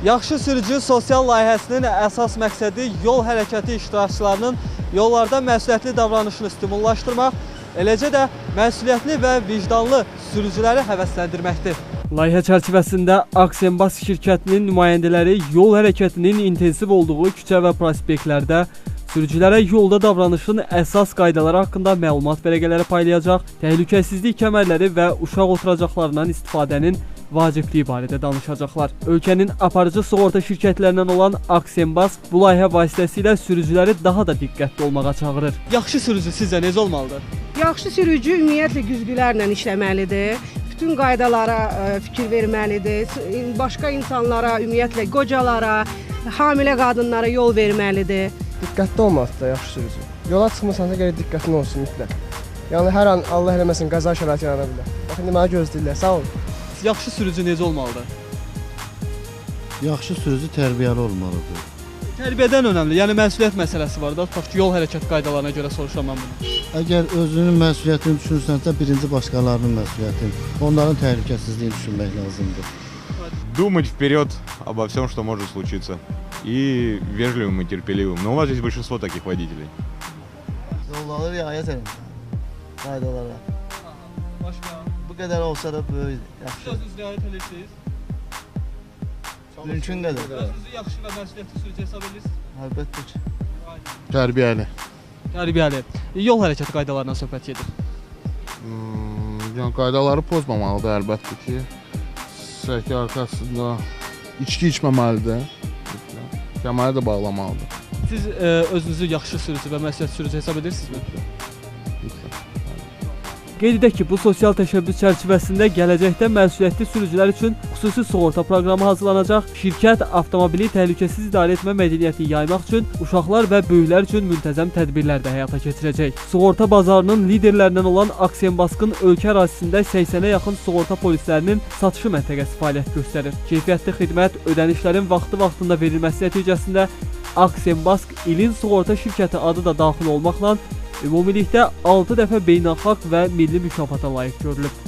Yaxşı sürücü sosial layihəsinin əsas məqsədi yol hərəkəti iştirakçılarının yollarda məsuliyyətli davranışını stimullaşdırmaq, eləcə də məsuliyyətli və vicdanlı sürücüləri həvəsləndirməkdir. Layihə çərçivəsində Aksenbas şirkətinin nümayəndələri yol hərəkətinin intensiv olduğu küçə və prospektlərdə sürücülərə yolda davranışın əsas qaydaları haqqında məlumat vərəqələri paylayacaq, təhlükəsizlik kəmərləri və uşaq oturacaqlarından istifadənin vacibliyi barədə danışacaqlar. Ölkənin aparıcı sığorta şirkətlərindən olan Aksenbas bu layihə vasitəsilə sürücüləri daha da diqqətli olmağa çağırır. Yaxşı sürücü sizcə necə olmalıdır? Yaxşı sürücü ümumiyyətlə güzgülərlə işləməlidir. Bütün qaydalara fikir verməlidir. Başqa insanlara, ümumiyyətlə qocalara, hamilə qadınlara yol verməlidir. Diqqətli olmalıdır yaxşı sürücü. Yola çıxmırsansa gərək diqqətli olsun mütləq. Yəni hər an Allah eləməsin qəza şəraiti yarana bilər. Bax indi mənə gözləyirlər. Sağ olun. Yaxşı sürücü necə olmalıdır? Yaxşı sürücü tərbiyəli olmalıdır. Tərbiyədən önəmli, yəni məsuliyyət məsələsi var da, tutaq ki, yol hərəkət qaydalarına görə soruşuram mən bunu. Əgər özünün məsuliyyətini düşünürsənsə, birinci başqalarının məsuliyyətini, onların təhlükəsizliyini düşünmək lazımdır. Думать вперед обо всем, что может случиться. И вежливым, и терпеливым. Но у вас здесь большинство таких водителей. Yolları riayət edin qaydalara. Başqa? Bu qədər olsa da böyük, yaxşı. Özünüz riayət edirsiniz? Mümkün qədər. Özünüzü yaxşı və məsuliyyətli sürücü hesab edirsiniz? Əlbəttə ki. Tərbiyəli. Tərbiyəli. Yol hərəkəti qaydalarından söhbət gedir. Yəni qaydaları pozmamalıdır əlbəttə ki. Səhki arxasında içki içməməlidir. Kəməri də bağlamalıdır. Siz özünüzü yaxşı sürücü və məsuliyyətli sürücü hesab edirsinizmi? Qeyd edək ki, bu sosial təşəbbüs çərçivəsində gələcəkdə məsuliyyətli sürücülər üçün xüsusi sığorta proqramı hazırlanacaq. Şirkət avtomobili təhlükəsiz idarə etmə mədəniyyətini yaymaq üçün uşaqlar və böyüklər üçün müntəzəm tədbirlər də həyata keçirəcək. Sığorta bazarının liderlərindən olan Aksenbaskın ölkə ərazisində 80-ə yaxın sığorta polislərinin satışı məntəqəsi fəaliyyət göstərir. Keyfiyyətli xidmət, ödənişlərin vaxtında verilməsi nəticəsində Aksenbask ilin sığorta şirkəti adı da daxil olmaqla ümumilikdə 6 dəfə beynəlxalq və milli mükafata layiq görülüb.